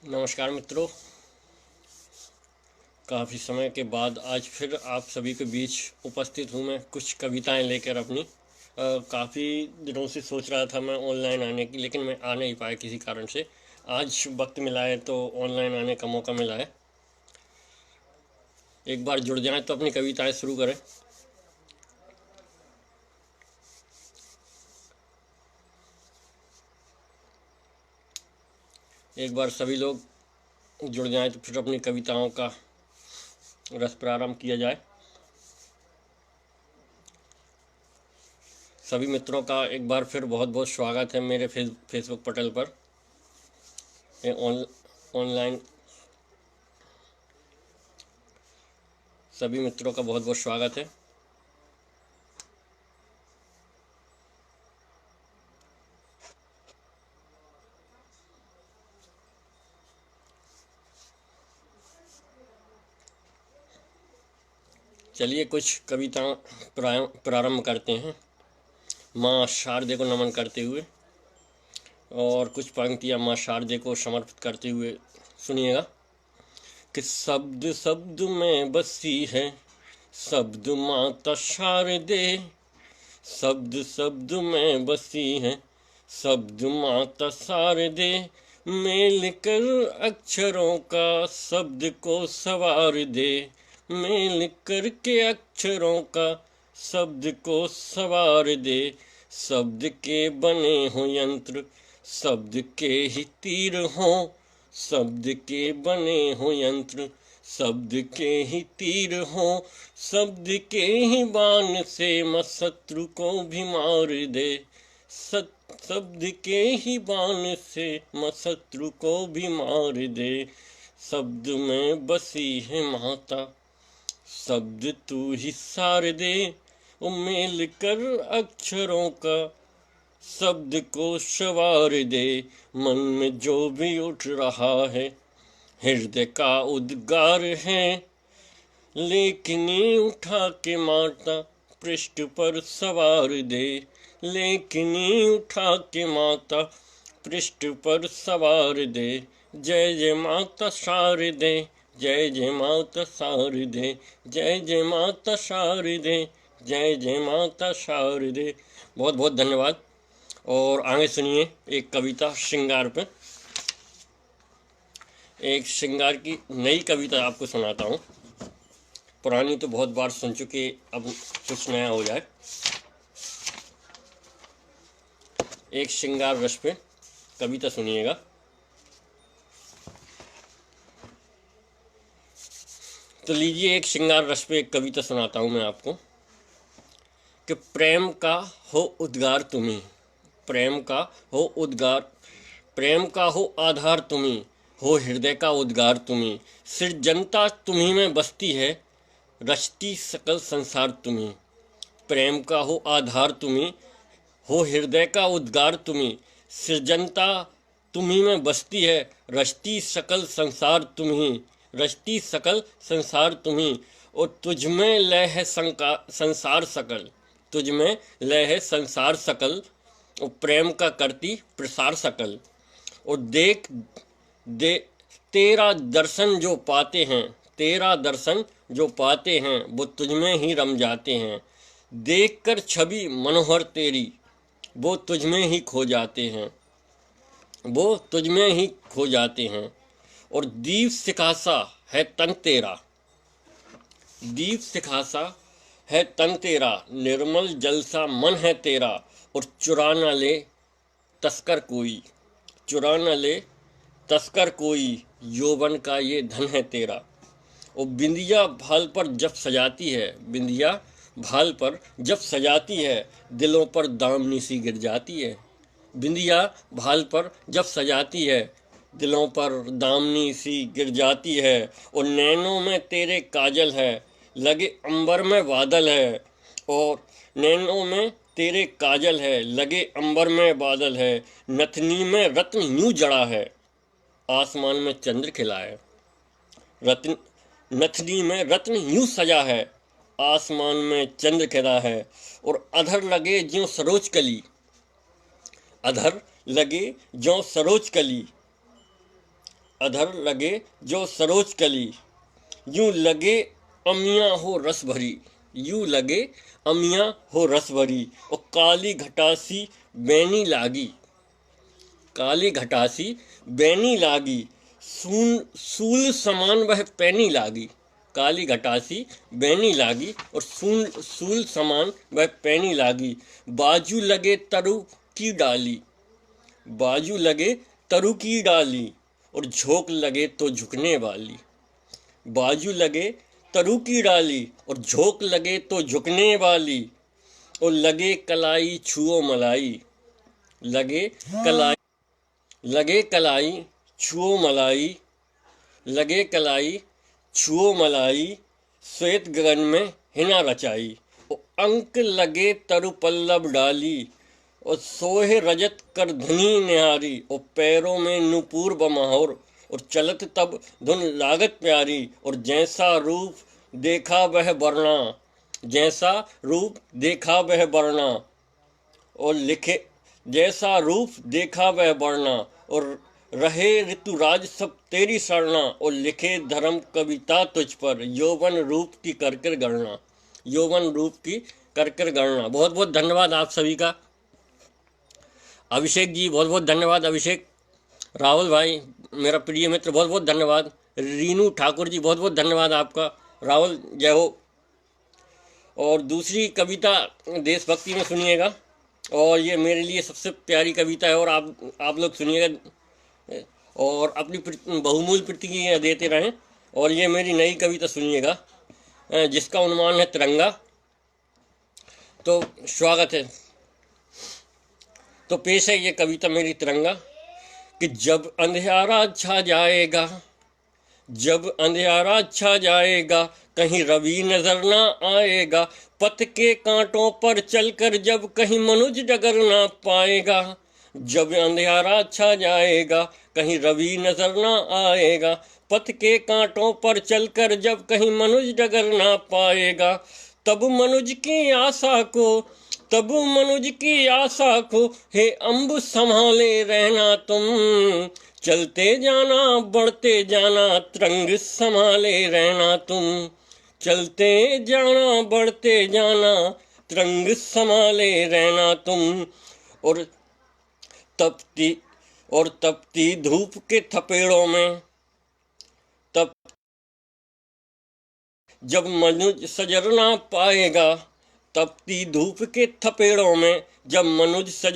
नमस्कार मित्रों। काफ़ी समय के बाद आज फिर आप सभी के बीच उपस्थित हूँ मैं कुछ कविताएं लेकर अपनी। काफ़ी दिनों से सोच रहा था मैं ऑनलाइन आने की, लेकिन मैं आ नहीं पाया किसी कारण से। आज वक्त मिला है तो ऑनलाइन आने का मौका मिला है। एक बार जुड़ जाएं तो अपनी कविताएं शुरू करें। एक बार सभी लोग जुड़ जाएं तो फिर अपनी कविताओं का रस प्रारंभ किया जाए। सभी मित्रों का एक बार फिर बहुत बहुत स्वागत है मेरे फेसबुक पटेल पर। ये ऑनलाइन सभी मित्रों का बहुत बहुत स्वागत है। चलिए कुछ कविता प्रारंभ करते हैं माँ शारदे को नमन करते हुए, और कुछ पंक्तियाँ माँ शारदे को समर्पित करते हुए सुनिएगा कि शब्द शब्द में बसी है शब्द माता शारदे, शब्द शब्द में बसी है शब्द माता शारदे, मेल कर अक्षरों का शब्द को सवार दे, मेल करके अक्षरों का शब्द को सवार दे, शब्द के बने हो यंत्र शब्द के ही तीर हो, शब्द के बने हो यंत्र शब्द के ही तीर हो, शब्द के ही बाण से मैं शत्रु को भी मार दे, शब्द के ही बाण से मैं शत्रु को भी मार दे, शब्द में बसी है माता शब्द तू ही सार दे, मेल कर अक्षरों का शब्द को सवार दे, मन में जो भी उठ रहा है हृदय का उद्गार है, लेकिनी उठा के माता पृष्ठ पर सवार दे, लेकिनी उठा के माता पृष्ठ पर सवार दे, जय जय माता शारदे, जय जय माता शारदे, जय जय माता शारदे, जय जय माता शारदे। बहुत बहुत धन्यवाद। और आगे सुनिए एक कविता श्रृंगार पे। एक श्रृंगार की नई कविता आपको सुनाता हूँ। पुरानी तो बहुत बार सुन चुके, अब कुछ नया हो जाए। एक श्रृंगार रस पे कविता सुनिएगा। तो लीजिए एक श्रृंगार रस पे एक कविता सुनाता हूँ मैं आपको कि प्रेम का हो उद्गार तुम्ही, प्रेम का हो उद्गार, प्रेम का हो आधार तुम्ही, हो हृदय का उद्गार तुम्ही, सृजनता तुम्ही में बसती है रचती सकल संसार तुम्ही, प्रेम का हो आधार तुम्ही, हो हृदय का उद्गार तुम्ही, सृजनता तुम्ही में बसती है रचती सकल संसार तुम्ही, रचती सकल संसार तुम्ही, और तुझ में लय है संसार सकल, तुझ में लय है संसार सकल, और प्रेम का करती प्रसार सकल, और देख दे तेरा दर्शन जो पाते हैं, तेरा दर्शन जो पाते हैं वो तुझ में ही रम जाते हैं, देखकर छवि मनोहर तेरी वो तुझ में ही खो जाते हैं, वो तुझ में ही खो जाते हैं, और दीप सिखासा है तन तेरा, दीप सिखासा है तन तेरा, निर्मल जलसा मन है तेरा, और चुरा न ले तस्कर कोई, चुरा न ले तस्कर कोई, यौवन का ये धन है तेरा। और बिंदिया भाल पर जब सजाती है, बिंदिया भाल पर जब सजाती है दिलों पर दामनी सी गिर जाती है, बिंदिया भाल पर जब सजाती है दिलों पर दामनी सी गिर जाती है, और नैनों में तेरे काजल है लगे अंबर में बादल है, और नैनों में तेरे काजल है लगे अंबर में बादल है, नथनी में रत्न यूं जड़ा है आसमान में चंद्र खिला है, रत्न नथनी में रत्न यूं सजा है आसमान में चंद्र खिला है, और अधर लगे ज्यों सरोज कली, अधर लगे ज्यों सरोज कली, अधर लगे जो सरोज कली, यूं लगे अमियाँ हो रस भरी, यूं लगे अमियाँ हो रस भरी। और काली घटासी बैनी लागी, काली घटासी बैनी लागी, सूल समान वह पैनी लागी। काली घटासी बैनी लागी और सूल समान वह पैनी लागी। बाजू लगे तरु की डाली, बाजू लगे तरु की डाली, और झोंक लगे तो झुकने वाली। बाजू लगे तरु की डाली और झोंक लगे तो झुकने वाली। और लगे कलाई छुओ मलाई, लगे कलाई, लगे कलाई छुओ मलाई, लगे कलाई छुओ मलाई। श्वेत गगन में हिना रचाई, और अंक लगे तरु पल्लव डाली, और सोहे रजत कर धनी निहारी। और पैरों में नुपुर बमहोर, और चलत तब धुन लागत प्यारी। और जैसा रूप देखा वह वर्णा, जैसा रूप देखा वह वर्णा। और लिखे, जैसा रूप देखा वह वर्णा। और रहे ऋतुराज सब तेरी शरणा। और लिखे धर्म कविता तुझ पर, यौवन रूप की कर कर गणना, यौवन रूप की कर कर गणना। बहुत बहुत धन्यवाद आप सभी का। अभिषेक जी बहुत बहुत धन्यवाद। अभिषेक, राहुल भाई मेरा प्रिय मित्र बहुत बहुत धन्यवाद। रीनू ठाकुर जी बहुत बहुत धन्यवाद आपका। राहुल जय हो। और दूसरी कविता देशभक्ति में सुनिएगा, और ये मेरे लिए सबसे प्यारी कविता है, और आप लोग सुनिएगा और अपनी बहुमूल्य प्रतिक्रिया देते रहें। और ये मेरी नई कविता सुनिएगा जिसका उन्माद है तिरंगा। तो स्वागत है। तो पेश है ये कविता मेरी तिरंगा। कि जब अंधियारा छा जाएगा, जब अंधियारा छा जाएगा, कहीं रवि नजर ना आएगा। पथ के कांटों पर चलकर जब कहीं मनुज डगर ना पाएगा। जब अंधियारा छा जाएगा, कहीं रवि नजर ना आएगा। पथ के कांटों पर चलकर जब कहीं मनुज डगर ना पाएगा। तब मनुज की आशा को, तब मनुज की आशा को हे अम्ब संभाले रहना तुम। चलते जाना बढ़ते जाना तिरंग संभाले रहना तुम। चलते जाना बढ़ते जाना तिरंग संभाले रहना तुम। और तपती धूप के थपेड़ों में, तब जब मनुज सजर ना पाएगा। तपती धूप के थपेड़ों में जब मनुज सजर